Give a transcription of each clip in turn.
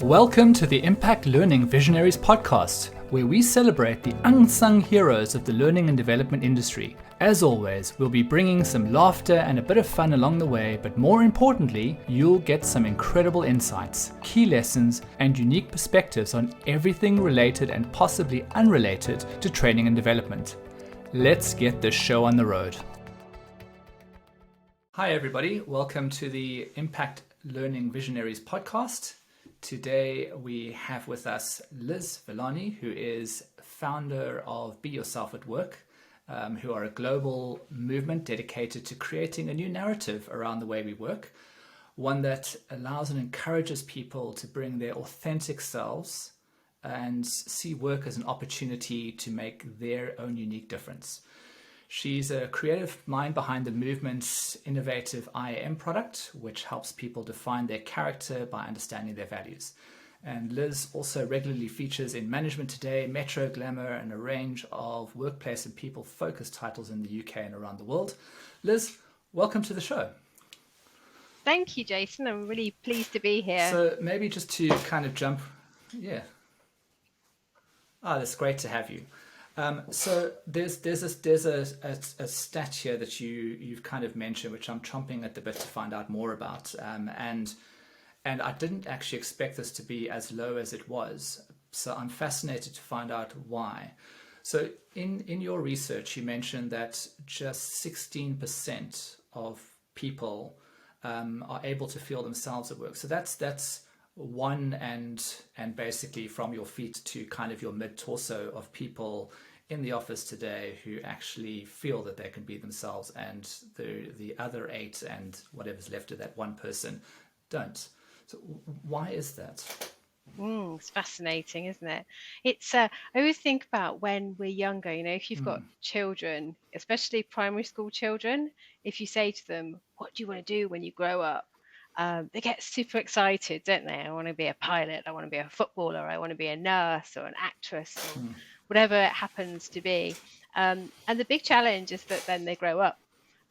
Welcome to the Impact Learning Visionaries podcast, where we celebrate the unsung heroes of the learning and development industry. As always, we'll be bringing some laughter and a bit of fun along the way, but more importantly, you'll get some incredible insights, key lessons, and unique perspectives on everything related and possibly unrelated to training and development. Let's get this show on the road. Hi everybody, welcome to the Impact Learning Visionaries podcast. Today we have with us Liz Villani, who is founder of Be Yourself at Work, who are a global movement dedicated to creating a new narrative around the way we work, one that allows and encourages people to bring their authentic selves and see work as an opportunity to make their own unique difference. She's a creative mind behind the movement's innovative IAM product, which helps people define their character by understanding their values. And Liz also regularly features in Management Today, Metro, Glamour, and a range of workplace and people-focused titles in the UK and around the world. Liz, welcome to the show. Thank you, Jason. I'm really pleased to be here. So maybe just to kind of jump, that's great to have you. So there's a stat here that you've kind of mentioned, which I'm chomping at the bit to find out more about, and I didn't actually expect this to be as low as it was. So I'm fascinated to find out why. So in your research, you mentioned that just 16% of people are able to feel themselves at work. So that's one and basically from your feet to kind of your mid-torso of people in the office today who actually feel that they can be themselves, and the other 8 and whatever's left of that one person don't. So why is that? It's fascinating, isn't it? It's I always think about when we're younger, if you've got children, especially primary school children, if you say to them, what do you want to do when you grow up? They get super excited, don't they? I want to be a pilot, I want to be a footballer, I want to be a nurse or an actress or whatever it happens to be. And the big challenge is that then they grow up.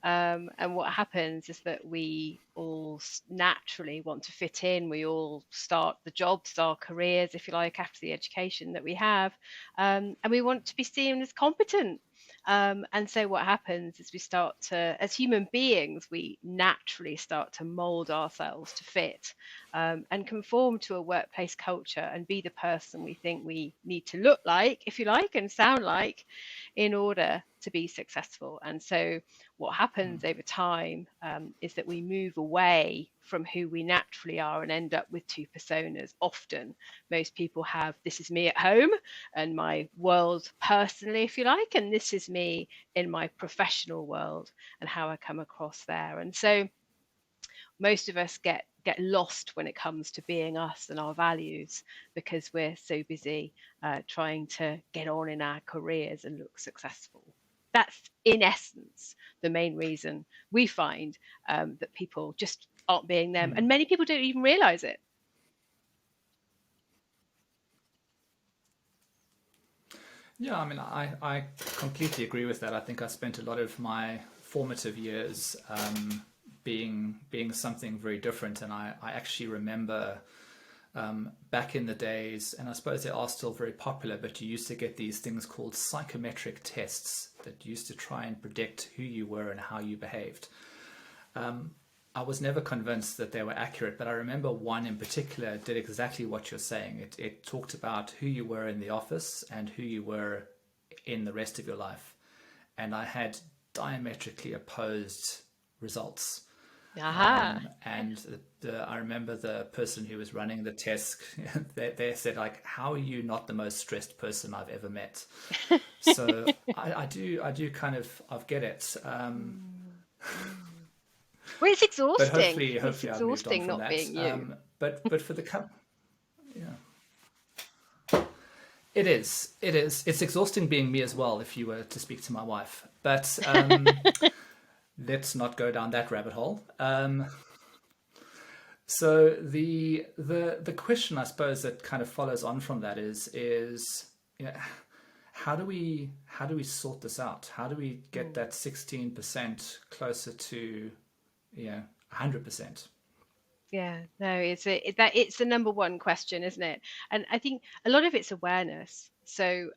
And what happens is that we all naturally want to fit in. We all start the jobs, our careers, if you like, after the education that we have. And we want to be seen as competent. And so what happens is we start to, as human beings, we naturally start to mold ourselves to fit and conform to a workplace culture and be the person we think we need to look like, if you like, and sound like in order to be successful. And so what happens over time is that we move away from who we naturally are and end up with 2 personas. Often, most people have, this is me at home and my world personally, if you like, and this is me in my professional world and how I come across there. And so most of us get lost when it comes to being us and our values because we're so busy trying to get on in our careers and look successful. That's, in essence, the main reason we find that people just aren't being them. And many people don't even realize it. Yeah, I mean, I completely agree with that. I think I spent a lot of my formative years being something very different. And I actually remember back in the days, and I suppose they are still very popular, but you used to get these things called psychometric tests that used to try and predict who you were and how you behaved. I was never convinced that they were accurate, but I remember one in particular did exactly what you're saying. It talked about who you were in the office and who you were in the rest of your life. And I had diametrically opposed results. And I remember the person who was running the test, they said, like, how are you not the most stressed person I've ever met? So I do kind of, I get it. Well, it's exhausting. But hopefully it's I've moved on from not that. Being you. But for the it is. It's exhausting being me as well, if you were to speak to my wife. But let's not go down that rabbit hole. So the question, I suppose, that kind of follows on from that is how do we sort this out? How do we get that 16% closer to 100%? Yeah, no, it's the number one question, isn't it? And I think a lot of it's awareness. So,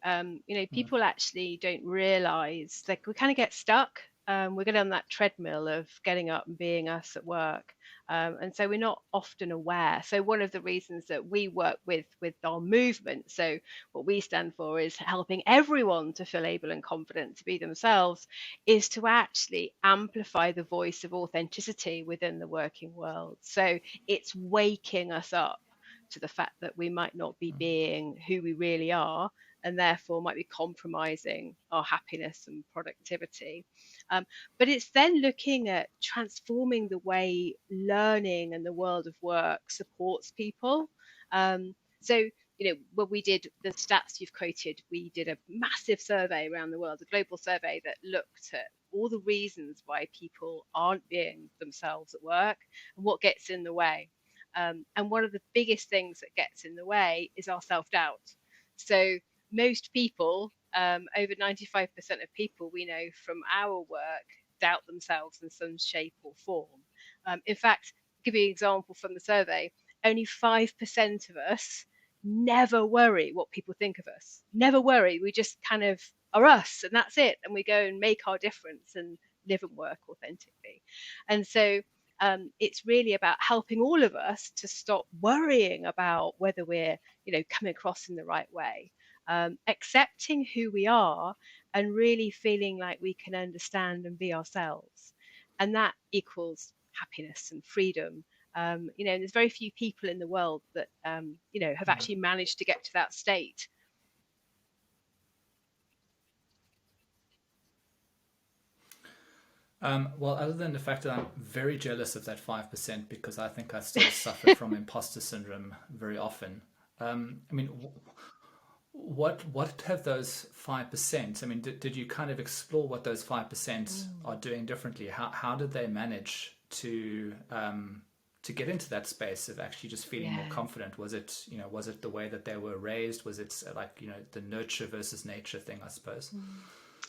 people actually don't realize, like, we kind of get stuck. We're getting on that treadmill of getting up and being us at work. And so we're not often aware. So one of the reasons that we work with our movement, so what we stand for is helping everyone to feel able and confident to be themselves, is to actually amplify the voice of authenticity within the working world. So it's waking us up to the fact that we might not be being who we really are, and therefore might be compromising our happiness and productivity. But it's then looking at transforming the way learning and the world of work supports people. So, when we did the stats you've quoted, we did a massive survey around the world, a global survey that looked at all the reasons why people aren't being themselves at work and what gets in the way. And one of the biggest things that gets in the way is our self-doubt. So most people, over 95% of people we know from our work, doubt themselves in some shape or form. In fact, I'll give you an example from the survey. Only 5% of us never worry what people think of us. Never worry. We just kind of are us, and that's it. And we go and make our difference and live and work authentically. And so it's really about helping all of us to stop worrying about whether we're, coming across in the right way, accepting who we are, and really feeling like we can understand and be ourselves. And that equals happiness and freedom. There's very few people in the world that, have actually managed to get to that state. Well, other than the fact that I'm very jealous of that 5%, because I think I still suffer from imposter syndrome very often. I mean, what have those 5%? I mean, did you kind of explore what those 5% are doing differently? How did they manage to get into that space of actually just feeling more Yeah. confident? Was it the way that they were raised? Was it like, the nurture versus nature thing, I suppose?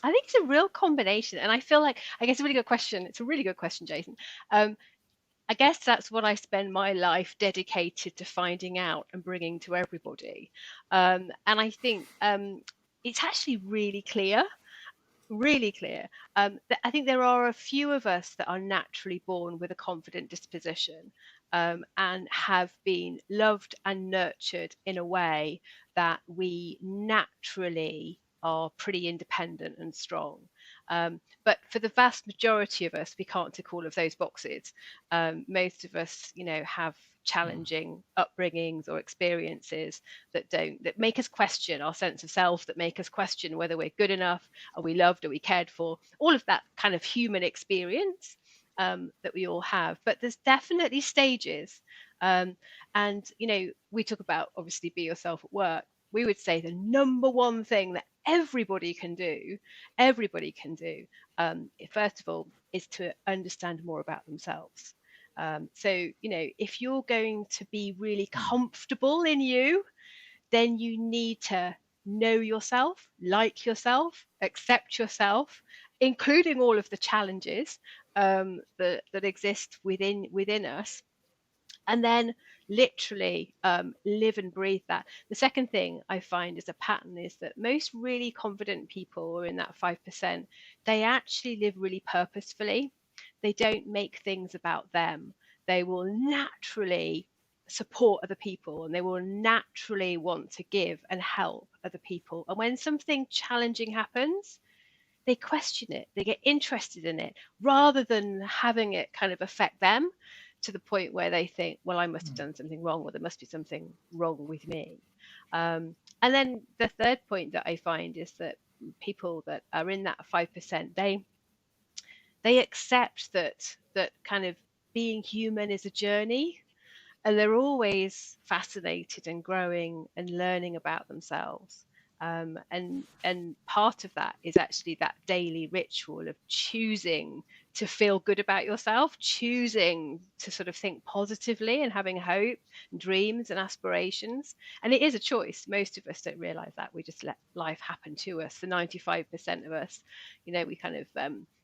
I think it's a real combination. And I feel like, I guess, a really good question. It's a really good question, Jason. I guess that's what I spend my life dedicated to finding out and bringing to everybody. And I think it's actually really clear, really clear. I think there are a few of us that are naturally born with a confident disposition, and have been loved and nurtured in a way that we naturally are pretty independent and strong. But for the vast majority of us, we can't tick all of those boxes. Most of us, have challenging upbringings or experiences that make us question our sense of self, that make us question whether we're good enough, are we loved, are we cared for, all of that kind of human experience that we all have. But there's definitely stages. And we talk about, obviously, be yourself at work. We would say the number one thing that everybody can do, first of all, is to understand more about themselves. So, if you're going to be really comfortable in you, then you need to know yourself, like yourself, accept yourself, including all of the challenges that exist within us, and then literally live and breathe that. The second thing I find as a pattern is that most really confident people who are in that 5%, they actually live really purposefully. They don't make things about them. They will naturally support other people, and they will naturally want to give and help other people. And when something challenging happens, they question it, they get interested in it, rather than having it kind of affect them to the point where they think, well, I must have done something wrong, or there must be something wrong with me. And then the third point that I find is that people that are in that 5%, they accept that kind of being human is a journey, and they're always fascinated and growing and learning about themselves. And part of that is actually that daily ritual of choosing to feel good about yourself, choosing to sort of think positively and having hope and dreams and aspirations. And it is a choice. Most of us don't realize that. We just let life happen to us. The 95% of us, we kind of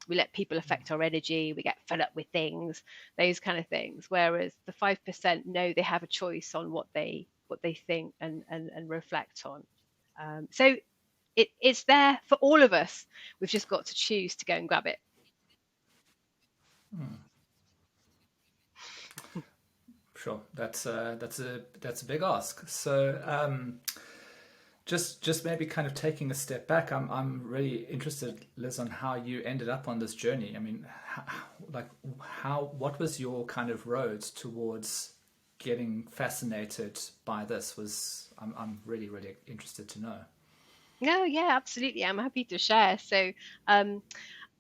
we let people affect our energy, we get fed up with things, those kind of things. Whereas the 5% know they have a choice on what they think and reflect on. So it's there for all of us. We've just got to choose to go and grab it. Sure, that's a big ask. So just maybe kind of taking a step back, I'm really interested, Liz, on how you ended up on this journey. I mean, what was your kind of road towards getting fascinated by this? I'm really interested to know. No, yeah, absolutely. I'm happy to share. So, um,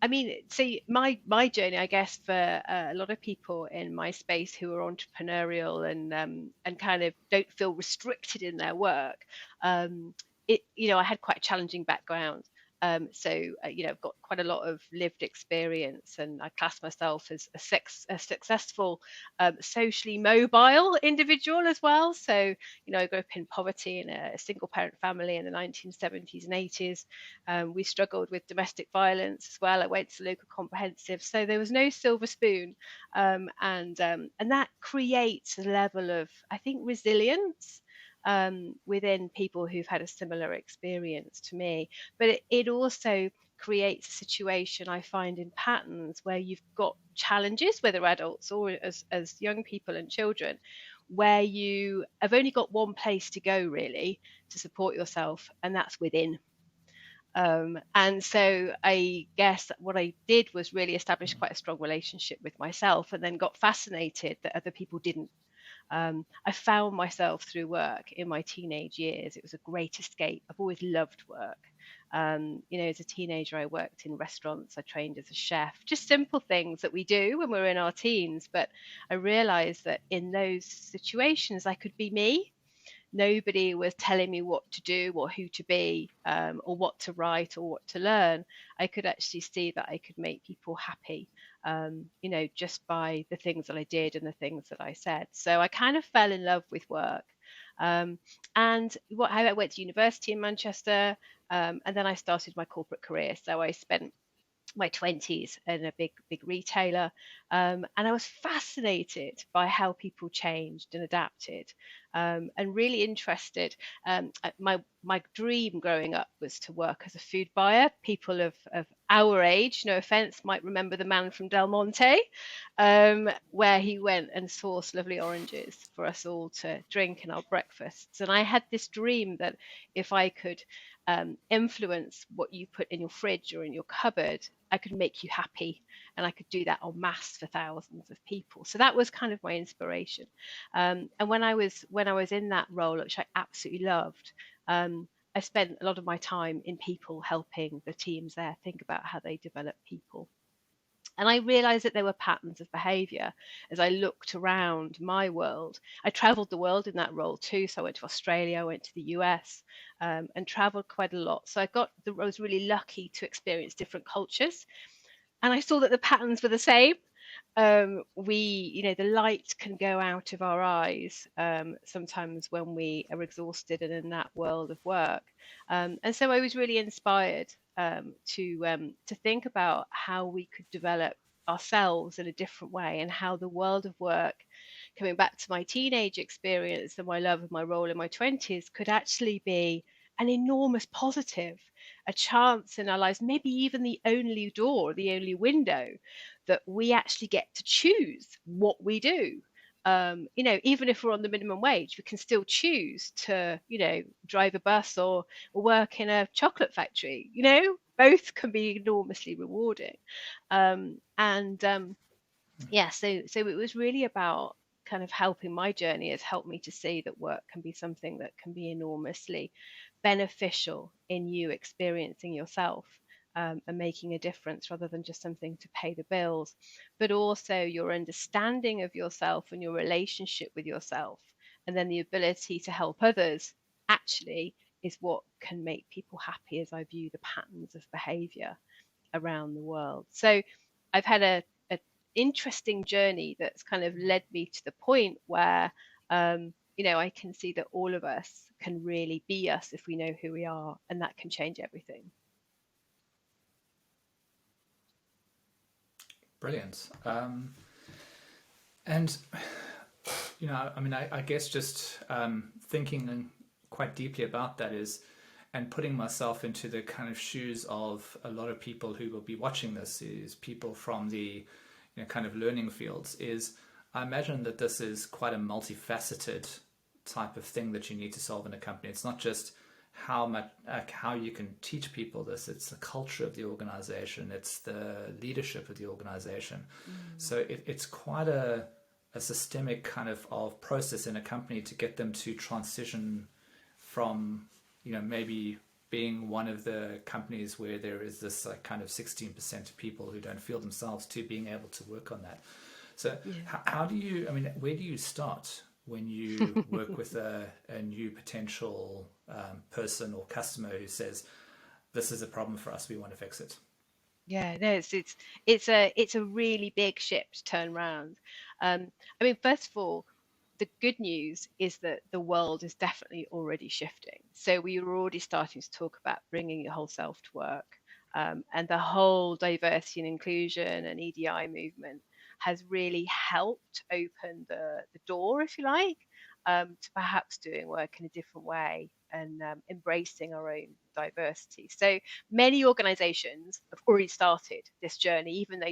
I mean, see, my journey, I guess, for a lot of people in my space who are entrepreneurial and kind of don't feel restricted in their work, I had quite a challenging background. I've got quite a lot of lived experience, and I class myself as a successful, socially mobile individual as well. So, I grew up in poverty in a single parent family in the 1970s and 80s. We struggled with domestic violence as well. I went to local comprehensive, so there was no silver spoon, and that creates a level of, I think, resilience within people who've had a similar experience to me. But it also creates a situation, I find, in patterns where you've got challenges, whether adults or as young people and children, where you have only got one place to go really to support yourself, and that's within. And so I guess what I did was really establish quite a strong relationship with myself, and then got fascinated that other people didn't. I found myself through work in my teenage years. It was a great escape. I've always loved work. As a teenager, I worked in restaurants. I trained as a chef, just simple things that we do when we're in our teens. But I realized that in those situations, I could be me. Nobody was telling me what to do or who to be, or what to write or what to learn. I could actually see that I could make people happy, just by the things that I did and the things that I said. So I kind of fell in love with work. I went to university in Manchester, and then I started my corporate career. So I spent my 20s in a big retailer, and I was fascinated by how people changed and adapted, and really interested. My dream growing up was to work as a food buyer. People of our age, no offense, might remember the man from Del Monte, where he went and sourced lovely oranges for us all to drink in our breakfasts. And I had this dream that if I could influence what you put in your fridge or in your cupboard, I could make you happy, and I could do that en masse for thousands of people. So that was kind of my inspiration. And when I was in that role, which I absolutely loved, I spent a lot of my time in people, helping the teams there think about how they develop people. And I realized that there were patterns of behavior as I looked around my world. I traveled the world in that role too. So I went to Australia, I went to the US, and traveled quite a lot. So I was really lucky to experience different cultures. And I saw that the patterns were the same. The light can go out of our eyes sometimes when we are exhausted and in that world of work. And so I was really inspired to think about how we could develop ourselves in a different way, and how the world of work, coming back to my teenage experience and my love of my role in my 20s, could actually be an enormous positive, a chance in our lives, maybe even the only door, the only window that we actually get to choose what we do. Even if we're on the minimum wage, we can still choose to, drive a bus or work in a chocolate factory. Both can be enormously rewarding. So it was really about kind of helping. My journey has helped me to see that work can be something that can be enormously beneficial in you experiencing yourself, and making a difference rather than just something to pay the bills, but also your understanding of yourself and your relationship with yourself, and then the ability to help others actually is what can make people happy, as I view the patterns of behavior around the world. So I've had a interesting journey that's kind of led me to the point where I can see that all of us can really be us if we know who we are, and that can change everything. Brilliant. And I mean, I guess just thinking quite deeply about that is, and putting myself into the kind of shoes of a lot of people who will be watching this, is people from the kind of learning fields, is I imagine that this is quite a multifaceted type of thing that you need to solve in a company. It's not just how you can teach people this. It's the culture of the organization. It's the leadership of the organization. So it's quite a systemic kind of process in a company to get them to transition from maybe being one of the companies where there is this kind of 16% of people who don't feel themselves, to being able to work on that. So how do you, I mean, where do you start when you work with a new potential person or customer who says, this is a problem for us, we want to fix it? Yeah, no, it's a really big ship to turn around. I mean, first of all, the good news is that the world is definitely already shifting. So we were already starting to talk about bringing your whole self to work, and the whole diversity and inclusion and EDI movement has really helped open the door, if you like, to perhaps doing work in a different way and embracing our own diversity. So many organizations have already started this journey, even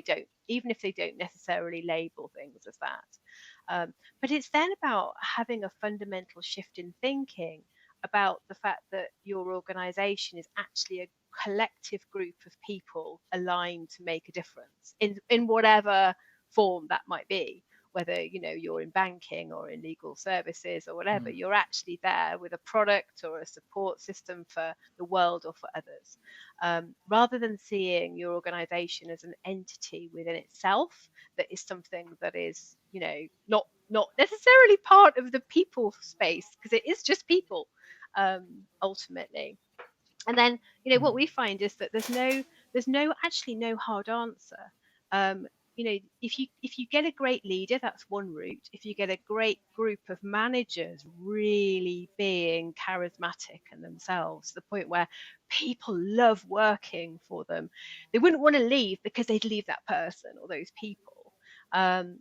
if they don't necessarily label things as that. But it's then about having a fundamental shift in thinking about the fact that your organization is actually a collective group of people aligned to make a difference in whatever form that might be, whether you're in banking or in legal services or whatever. You're actually there with a product or a support system for the world or for others, rather than seeing your organization as an entity within itself that is something that is not necessarily part of the people space, because it is just people, ultimately. And then what we find is that there's actually no hard answer. um, if you get a great leader, that's one route. If you get a great group of managers really being charismatic and themselves, to the point where people love working for them, they wouldn't want to leave because they'd leave that person or those people. And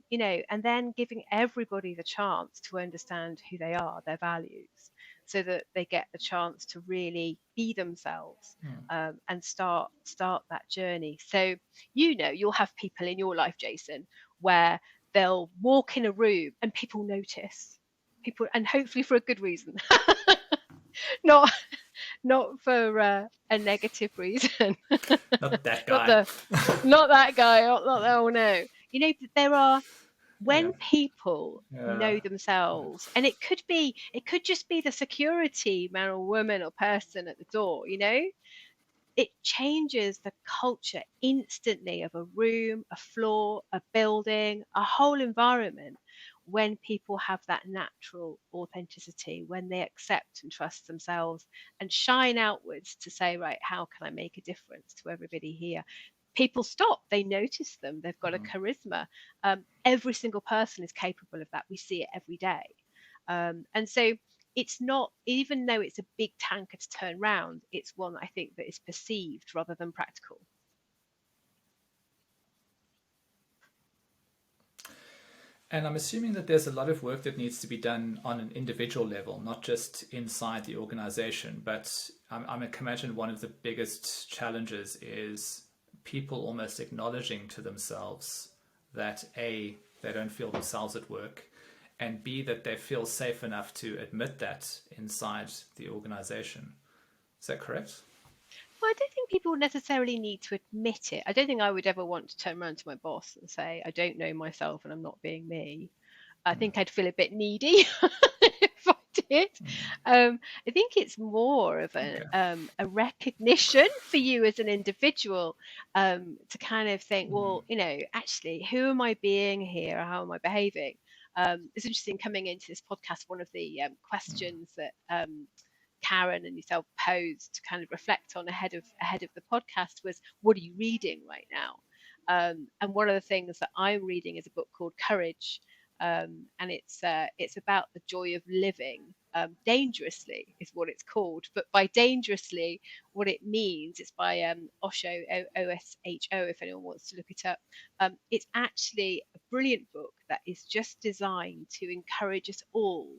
then giving everybody the chance to understand who they are, their values, so that they get the chance to really be themselves, and start that journey. So you'll have people in your life, Jason, where they'll walk in a room and people notice people, and hopefully for a good reason, not for a negative reason. Not that not guy. the not that guy. Not that. Oh no. There are, Yeah. when people Yeah. know themselves, and it could just be the security man or woman or person at the door, it changes the culture instantly of a room, a floor, a building, a whole environment, when people have that natural authenticity, when they accept and trust themselves and shine outwards to say, right, how can I make a difference to everybody here? People stop, they notice them, they've got a charisma. Every single person is capable of that. We see it every day. And so it's not, even though it's a big tanker to turn round, it's one I think that is perceived rather than practical. And I'm assuming that there's a lot of work that needs to be done on an individual level, not just inside the organization. But I can imagine one of the biggest challenges is people almost acknowledging to themselves that A, they don't feel themselves at work, and B, that they feel safe enough to admit that inside the organization. Is that correct? Well, I don't think people necessarily need to admit it. I don't think I would ever want to turn around to my boss and say, I don't know myself and I'm not being me. I think I'd feel a bit needy if I did. I think it's more of Okay. a recognition for you as an individual, to kind of think, well, actually, who am I being here? How am I behaving? It's interesting coming into this podcast. One of the questions that Karen and yourself posed to kind of reflect on ahead of the podcast was, what are you reading right now? And one of the things that I'm reading is a book called Courage, and it's about the joy of living. Dangerously is what it's called. But by dangerously, what it means, it's by Osho, Osho, if anyone wants to look it up. It's actually a brilliant book that is just designed to encourage us all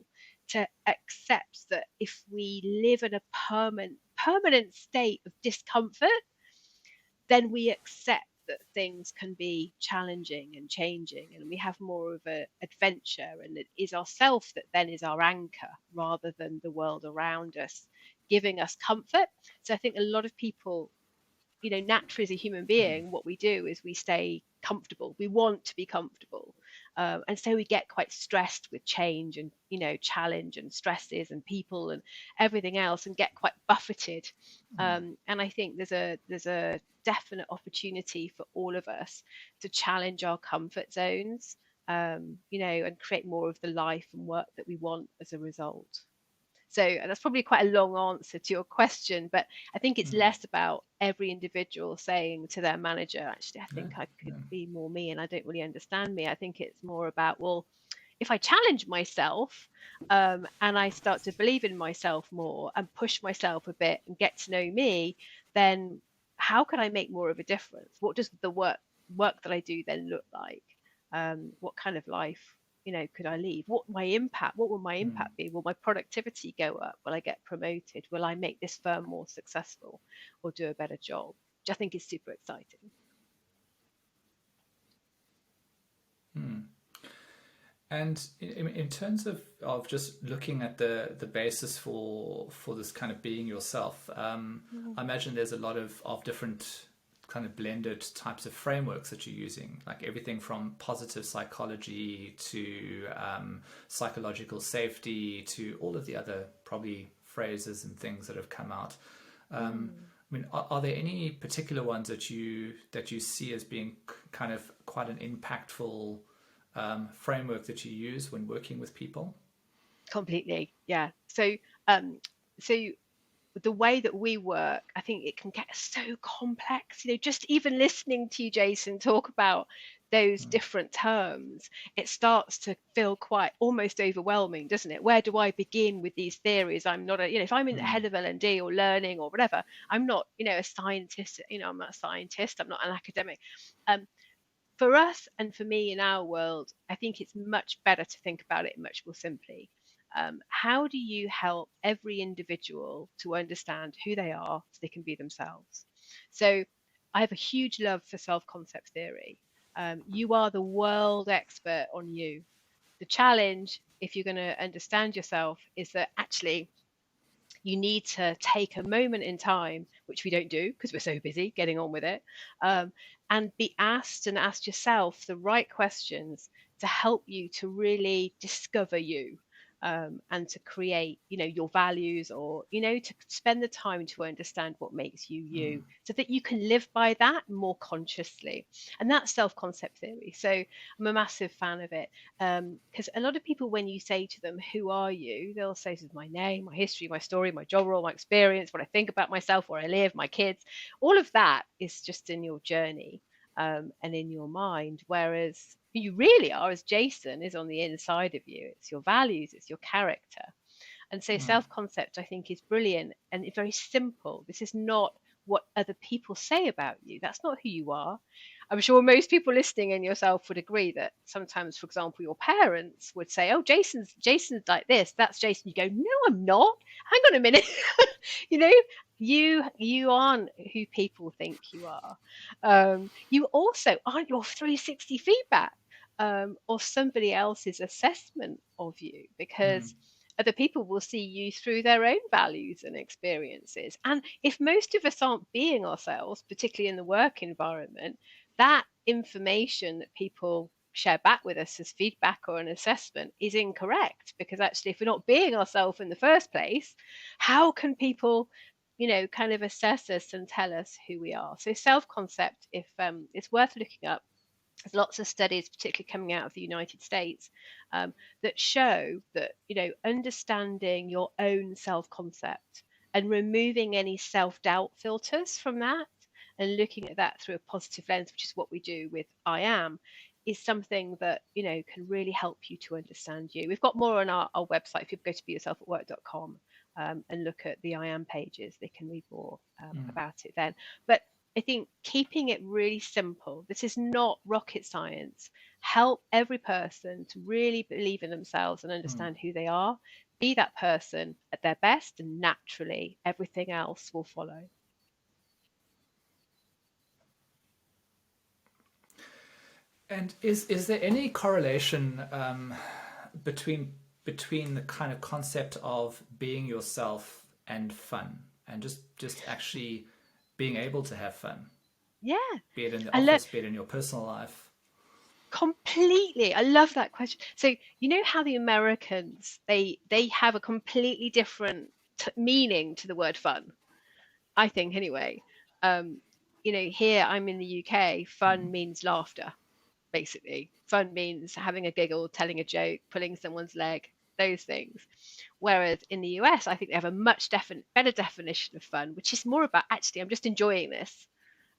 to accept that if we live in a permanent state of discomfort, then we accept that things can be challenging and changing, and we have more of an adventure, and it is ourself that then is our anchor rather than the world around us giving us comfort. So I think a lot of people, naturally as a human being, what we do is we stay comfortable. We want to be comfortable. And so we get quite stressed with change and, challenge and stresses and people and everything else, and get quite buffeted. And I think there's a definite opportunity for all of us to challenge our comfort zones, and create more of the life and work that we want as a result. So that's probably quite a long answer to your question, but I think it's less about every individual saying to their manager, actually, I think I could be more me and I don't really understand me. I think it's more about, well, if I challenge myself and I start to believe in myself more and push myself a bit and get to know me, then how can I make more of a difference? What does the work that I do then look like? What kind of life could I leave? What will my impact be? Will my productivity go up? Will I get promoted? Will I make this firm more successful or do a better job? Which I think is super exciting. And in terms of just looking at the basis for this kind of being yourself, I imagine there's a lot of different kind of blended types of frameworks that you're using, like everything from positive psychology to psychological safety to all of the other probably phrases and things that have come out. I mean, are there any particular ones that you see as being kind of quite an impactful framework that you use when working with people? Completely, yeah. So the way that we work, I think it can get so complex. Just even listening to you, Jason, talk about those different terms, it starts to feel quite almost overwhelming, doesn't it? Where do I begin with these theories? I'm not if I'm in the head of L&D or learning or whatever, I'm not, a scientist. I'm not a scientist. I'm not an academic. For us and for me in our world, I think it's much better to think about it much more simply. How do you help every individual to understand who they are so they can be themselves? So I have a huge love for self-concept theory. You are the world expert on you. The challenge, if you're going to understand yourself, is that actually you need to take a moment in time, which we don't do because we're so busy getting on with it, and be asked and ask yourself the right questions to help you to really discover you, and to create, your values, or, to spend the time to understand what makes you you, so that you can live by that more consciously. And that's self-concept theory. So I'm a massive fan of it, because a lot of people, when you say to them, who are you, they'll say, this is my name, my history, my story, my job role, my experience, what I think about myself, where I live, my kids. All of that is just in your journey, and in your mind, whereas who you really are as Jason is on the inside of you. It's your values, it's your character. And so self-concept, I think, is brilliant, and it's very simple. This is not what other people say about you. That's not who you are. I'm sure most people listening and yourself would agree that sometimes, for example, your parents would say, oh, Jason's like this, that's Jason. You go, no, I'm not. Hang on a minute. you know you aren't who people think you are. You also aren't your 360 feedback, or somebody else's assessment of you, because other people will see you through their own values and experiences. And if most of us aren't being ourselves, particularly in the work environment, that information that people share back with us as feedback or an assessment is incorrect, because actually, if we're not being ourselves in the first place, how can people kind of assess us and tell us who we are? So self-concept, if it's worth looking up. There's lots of studies, particularly coming out of the United States, that show that understanding your own self-concept and removing any self-doubt filters from that, and looking at that through a positive lens, which is what we do with I Am, is something that, can really help you to understand you. We've got more on our website. If you go to beyourselfatwork.com and look at the I am pages, they can read more about it then. But I think keeping it really simple, this is not rocket science. Help every person to really believe in themselves and understand who they are. Be that person at their best, and naturally everything else will follow. And is there any correlation between the kind of concept of being yourself and fun, and just actually being able to have fun, Yeah. be it in the I office, be it in your personal life? Completely. I love that question. So you know how the Americans, they have a completely different meaning to the word fun, I think anyway. Here I'm in the UK, fun means laughter, basically. Fun means having a giggle, telling a joke, pulling someone's leg, those things. Whereas in the US, I think they have a much better definition of fun, which is more about actually, I'm just enjoying this.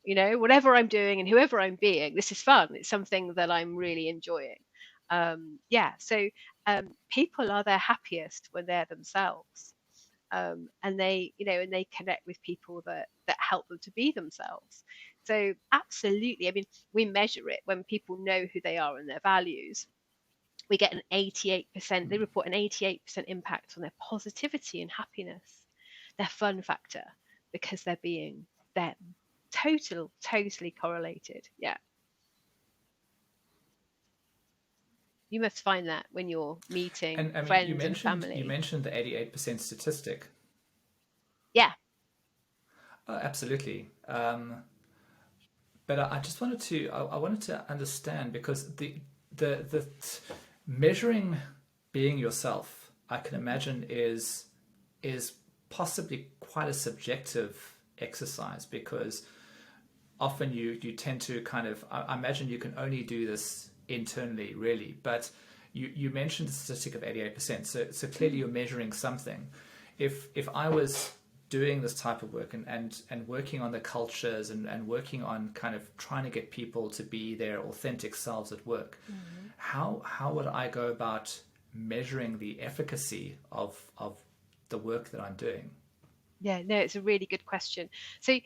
Whatever I'm doing and whoever I'm being, this is fun. It's something that I'm really enjoying. So people are their happiest when they're themselves. And they connect with people that help them to be themselves. So absolutely, I mean, we measure it when people know who they are and their values. We get an 88%, they report an 88% impact on their positivity and happiness, their fun factor, because they're being them. Totally correlated. Yeah. You must find that when you're meeting And I mean, friends and you family. mentioned the 88% statistic. Yeah. Absolutely. But I just wanted to I wanted to understand, because the measuring being yourself, I can imagine, is possibly quite a subjective exercise, because often you tend to kind of, I imagine you can only do this internally, really. But you mentioned the statistic of 88%, so clearly you're measuring something. If I was doing this type of work and working on the cultures and working on kind of trying to get people to be their authentic selves at work, how would I go about measuring the efficacy of the work that I'm doing? Yeah, no, it's a really good question. So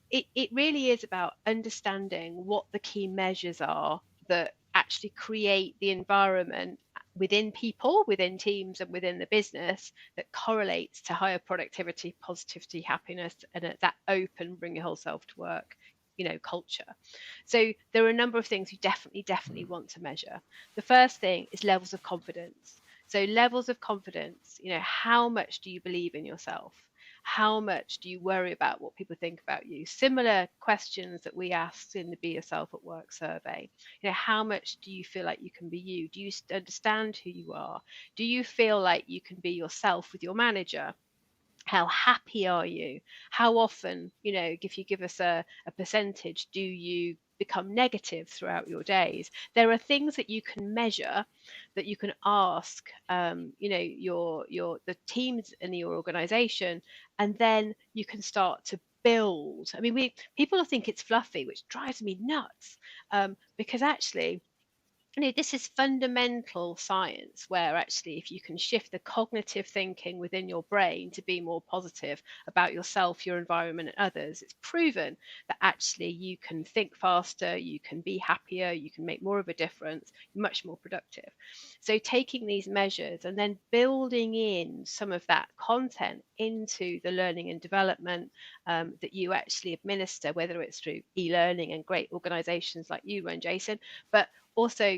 it really is about understanding what the key measures are that actually create the environment within people, within teams, and within the business that correlates to higher productivity, positivity, happiness, and that open, bring your whole self to work, culture. So there are a number of things you definitely want to measure. The first thing is levels of confidence. So levels of confidence, how much do you believe in yourself? How much do you worry about what people think about you? Similar questions that we asked in the Be Yourself at Work survey. How much do you feel like you can be you? Do you understand who you are? Do you feel like you can be yourself with your manager? How happy are you? How often, if you give us a percentage, do you become negative throughout your days? There are things that you can measure, that you can ask, the teams in your organization, and then you can start to build. I mean, people think it's fluffy, which drives me nuts, because actually, this is fundamental science, where actually if you can shift the cognitive thinking within your brain to be more positive about yourself, your environment, and others, it's proven that actually you can think faster, you can be happier, you can make more of a difference, much more productive. So taking these measures and then building in some of that content into the learning and development that you actually administer, whether it's through e-learning and great organizations like you run, Jason, but also,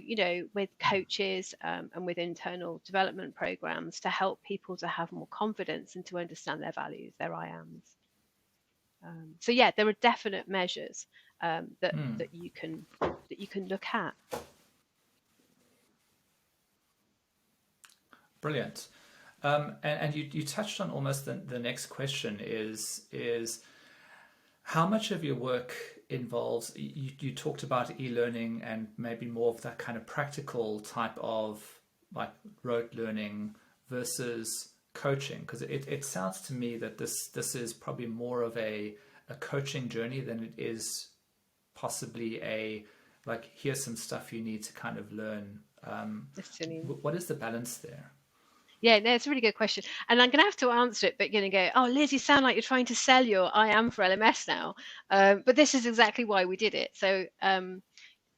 with coaches and with internal development programs to help people to have more confidence and to understand their values, their I ams. So yeah, there are definite measures that you can look at. Brilliant. And you touched on almost the next question is how much of your work involves, you talked about e-learning and maybe more of that kind of practical type of like rote learning versus coaching, because it sounds to me that this is probably more of a coaching journey than it is possibly like here's some stuff you need to kind of learn. Listening. What is the balance there? Yeah, no, it's a really good question. And I'm going to have to answer it, but you're going to go, oh, Liz, you sound like you're trying to sell your I am for LMS now. But this is exactly why we did it. So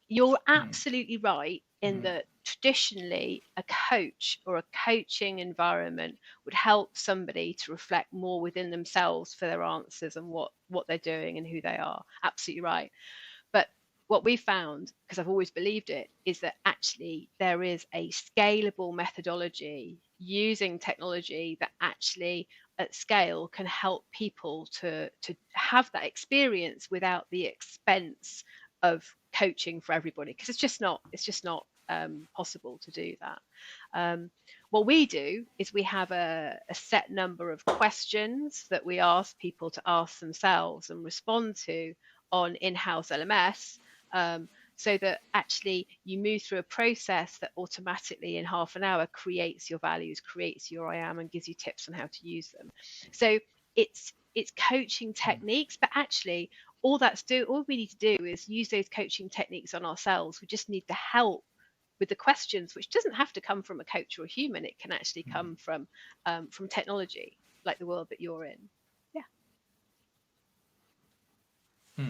you're absolutely right in that traditionally a coach or a coaching environment would help somebody to reflect more within themselves for their answers and what they're doing and who they are. Absolutely right. But what we found, because I've always believed it, is that actually there is a scalable methodology using technology that actually at scale can help people to have that experience without the expense of coaching for everybody, because it's just not possible to do that. What we do is we have a set number of questions that we ask people to ask themselves and respond to on in-house LMS, so that actually you move through a process that automatically in half an hour creates your values, creates your I am, and gives you tips on how to use them. So it's coaching techniques, but actually all we need to do is use those coaching techniques on ourselves. We just need the help with the questions, which doesn't have to come from a coach or a human. It can actually come from technology, like the world that you're in. Yeah.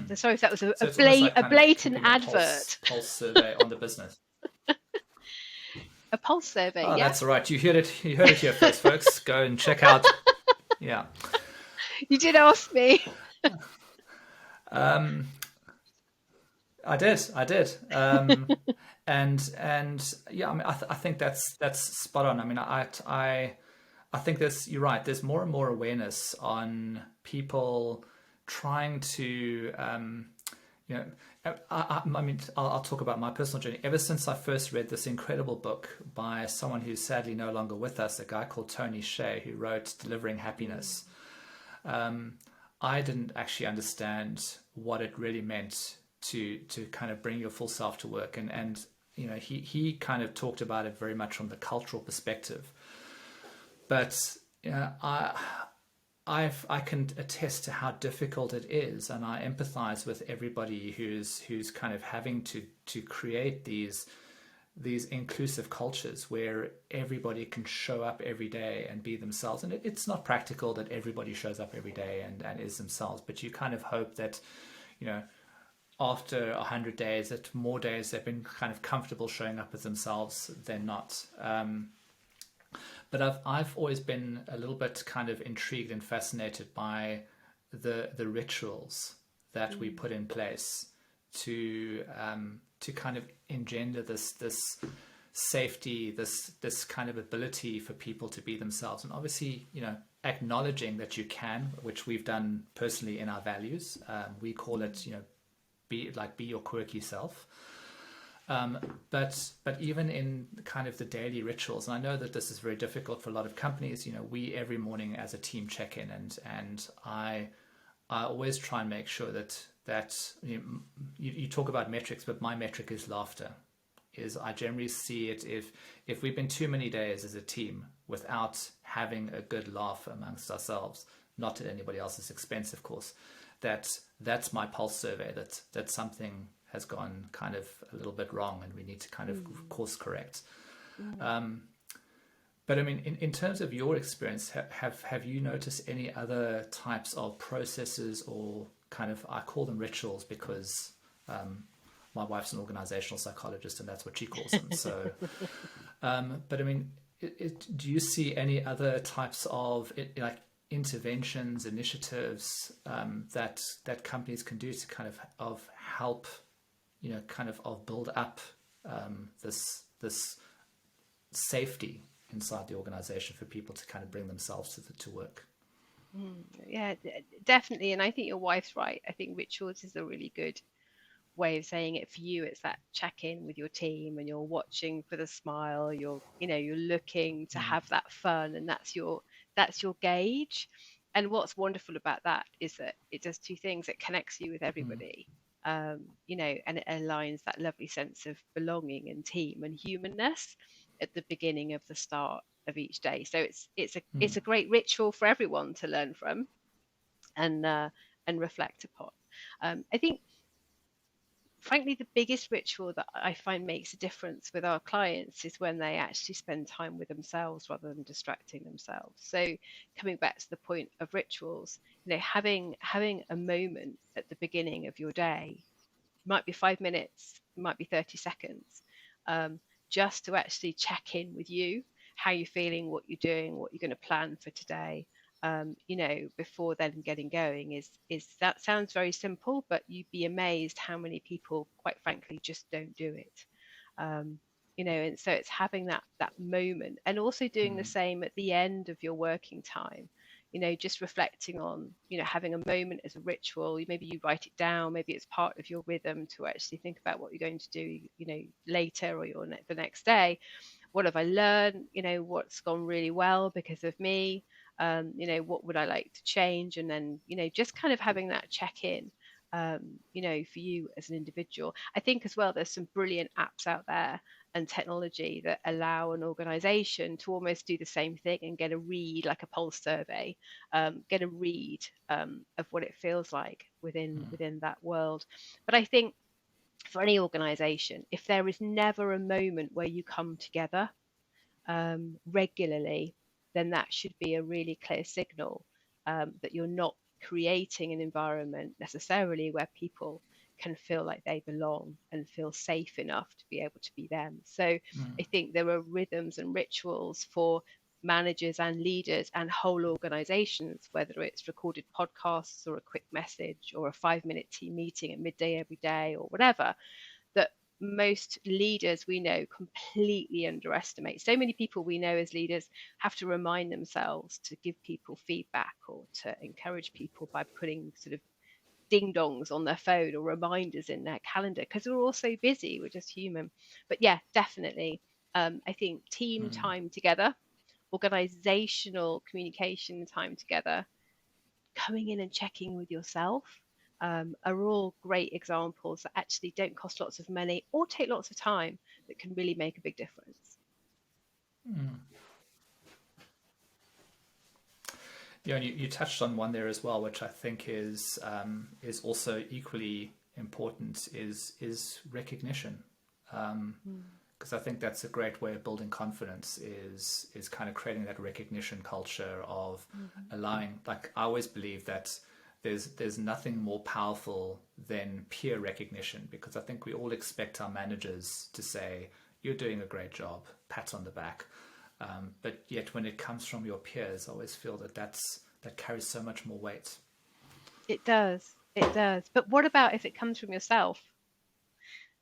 So sorry if that was So it's almost like a kind of blatant keeping a advert. pulse survey on the business. A pulse survey, Oh, yeah. that's all right. You heard it. You heard it here first, folks. Go and check out. Yeah. You did ask me. I did. And yeah, I mean, I think that's spot on. I mean, I think you're right. There's more and more awareness on people trying to, you know, I mean, I'll talk about my personal journey. Ever since I first read this incredible book by someone who's sadly no longer with us, a guy called Tony Hsieh, who wrote Delivering Happiness, I didn't actually understand what it really meant to kind of bring your full self to work. And you know, he kind of talked about it very much from the cultural perspective. But you know, I can attest to how difficult it is, and I empathize with everybody who's kind of having to create these inclusive cultures where everybody can show up every day and be themselves. And it's not practical that everybody shows up every day and is themselves, but you kind of hope that, you know, after 100 days, that more days they've been kind of comfortable showing up as themselves than not. But I've always been a little bit kind of intrigued and fascinated by the rituals that we put in place to kind of engender this safety, this kind of ability for people to be themselves. And obviously, you know, acknowledging that you can, which we've done personally in our values. We call it, you know, be your quirky self. But even in kind of the daily rituals, and I know that this is very difficult for a lot of companies. You know, we every morning as a team check in, and I always try and make sure that you talk about metrics, but my metric is laughter. Is I generally see it if we've been too many days as a team without having a good laugh amongst ourselves, not at anybody else's expense, of course. That's my pulse survey. That something has gone kind of a little bit wrong, and we need to kind of course correct. But I mean, in terms of your experience, have you noticed any other types of processes or kind of, I call them rituals because my wife's an organizational psychologist and that's what she calls them. So, but I mean, do you see any other types of like interventions, initiatives that companies can do to kind of help, you know, kind of build up this safety inside the organization for people to kind of bring themselves to work? Yeah, definitely. And I think your wife's right. I think rituals is a really good way of saying it. For you, it's that check-in with your team, and you're watching for the smile, you're looking to have that fun, and that's your gauge. And what's wonderful about that is that it does two things. It connects you with everybody, you know, and it aligns that lovely sense of belonging and team and humanness at the beginning of the start of each day. So it's a great ritual for everyone to learn from and reflect upon. I think frankly, the biggest ritual that I find makes a difference with our clients is when they actually spend time with themselves rather than distracting themselves. So coming back to the point of rituals, having a moment at the beginning of your day, might be 5 minutes, it might be 30 seconds, um, just to actually check in with you, how you're feeling, what you're doing, what you're going to plan for today. Before then getting going is that sounds very simple, but you'd be amazed how many people, quite frankly, just don't do it. Um, and so it's having that moment, and also doing the same at the end of your working time. Just reflecting on, having a moment as a ritual. Maybe you write it down, maybe it's part of your rhythm to actually think about what you're going to do, later or the next day. What have I learned? What's gone really well because of me? What would I like to change? And then, just kind of having that check in, for you as an individual. I think as well, there's some brilliant apps out there and technology that allow an organization to almost do the same thing and get a read, like a pulse survey, get a read of what it feels like within that world. But I think for any organization, if there is never a moment where you come together regularly, then that should be a really clear signal that you're not creating an environment necessarily where people can feel like they belong and feel safe enough to be able to be them. So I think there are rhythms and rituals for managers and leaders and whole organizations, whether it's recorded podcasts or a quick message or a 5-minute team meeting at midday every day or whatever, that most leaders we know completely underestimate. So many people we know as leaders have to remind themselves to give people feedback or to encourage people by putting sort of ding dongs on their phone or reminders in their calendar, because we're all so busy, we're just human. But yeah, definitely. I think team time together, organizational communication time together, coming in and checking with yourself, are all great examples that actually don't cost lots of money or take lots of time, that can really make a big difference. Yeah, and you touched on one there as well, which I think is also equally important, is recognition. Because I think that's a great way of building confidence, is kind of creating that recognition culture of allowing, like, I always believe that there's nothing more powerful than peer recognition, because I think we all expect our managers to say, you're doing a great job, pat on the back. But yet when it comes from your peers, I always feel that carries so much more weight. It does. It does. But what about if it comes from yourself?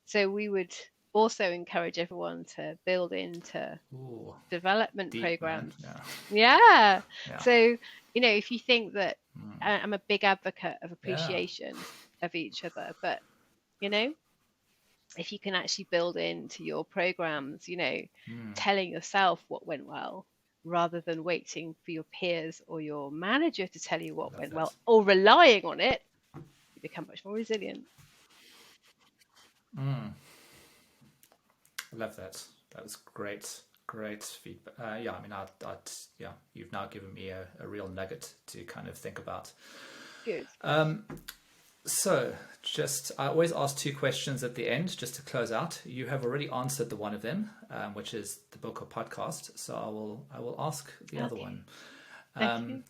So we would also encourage everyone to build into Ooh, development deep, man. programs. Yeah. Yeah. Yeah. So, if you think that I'm a big advocate of Yeah. appreciation of each other, but, if you can actually build into your programs, telling yourself what went well rather than waiting for your peers or your manager to tell you what Love went that. well or relying on it, you become much more resilient. Love that. That was great. Great feedback. Yeah, I mean, yeah, you've now given me a real nugget to kind of think about. Good. So, I always ask two questions at the end, just to close out. You have already answered the one of them, which is the book or podcast. So I will ask the other one. Okay.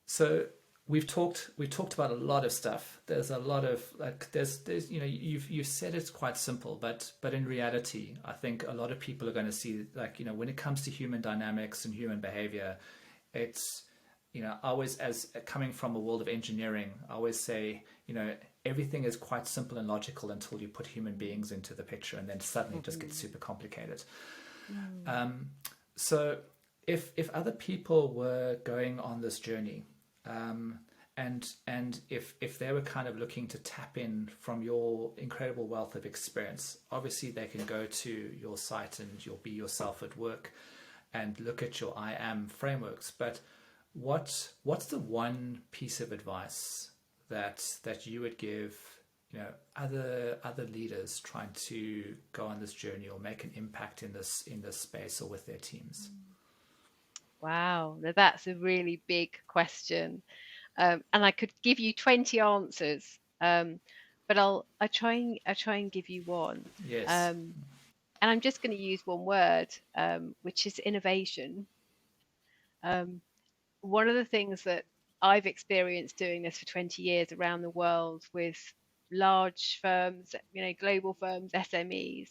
So we've talked about a lot of stuff. There's a lot of, like, there's you've said it's quite simple, but in reality, I think a lot of people are going to see, like, when it comes to human dynamics and human behavior, it's, I always, as coming from a world of engineering, I always say, everything is quite simple and logical until you put human beings into the picture, and then suddenly it just gets super complicated. So if other people were going on this journey, and if they were kind of looking to tap in from your incredible wealth of experience, obviously they can go to your site and you'll be yourself at work and look at your I am frameworks. But what's the one piece of advice that you would give, other leaders trying to go on this journey or make an impact in this space or with their teams? Wow, now that's a really big question. And I could give you 20 answers. but I try and give you one. Yes. And I'm just going to use one word, which is innovation. Um, One of the things that I've experienced doing this for 20 years around the world with large firms, global firms, SMEs,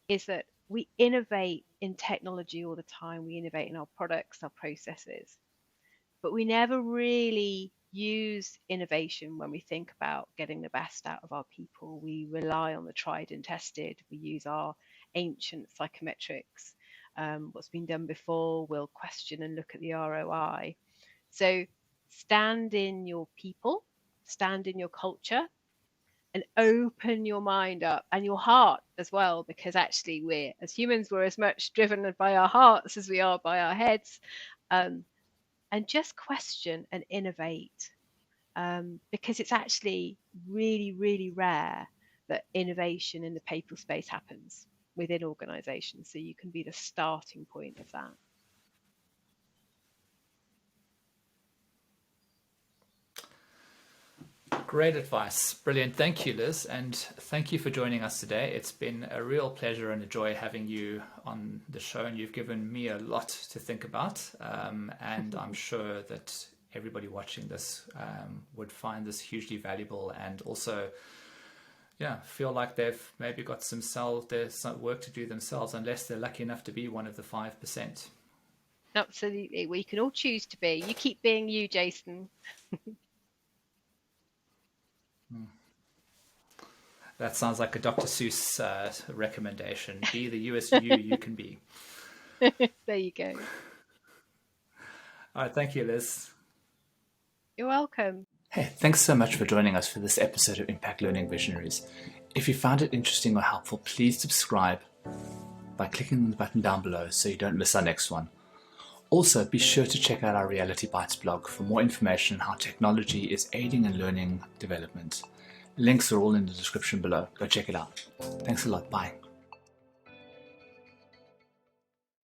is that we innovate in technology all the time. We innovate in our products, our processes, but we never really use innovation when we think about getting the best out of our people. We rely on the tried and tested. We use our ancient psychometrics. What's been done before, we'll question and look at the ROI. So stand in your people, stand in your culture, and open your mind up and your heart as well, because actually we're, as humans, we're as much driven by our hearts as we are by our heads. And just question and innovate, because it's actually really, really rare that innovation in the people space happens within organizations. So you can be the starting point of that. Great advice. Brilliant. Thank you, Liz. And thank you for joining us today. It's been a real pleasure and a joy having you on the show. And you've given me a lot to think about. And I'm sure that everybody watching this would find this hugely valuable, and also, feel like they've maybe got some work to do themselves, unless they're lucky enough to be one of the 5%. Absolutely. We can all choose to be. You keep being you, Jason. That sounds like a Dr. Seuss recommendation. Be the US you can be. There you go. All right. Thank you, Liz. You're welcome. Hey, thanks so much for joining us for this episode of Impact Learning Visionaries. If you found it interesting or helpful, please subscribe by clicking on the button down below so you don't miss our next one. Also, be sure to check out our Reality Bites blog for more information on how technology is aiding in learning development. Links are all in the description below. Go check it out. Thanks a lot. Bye.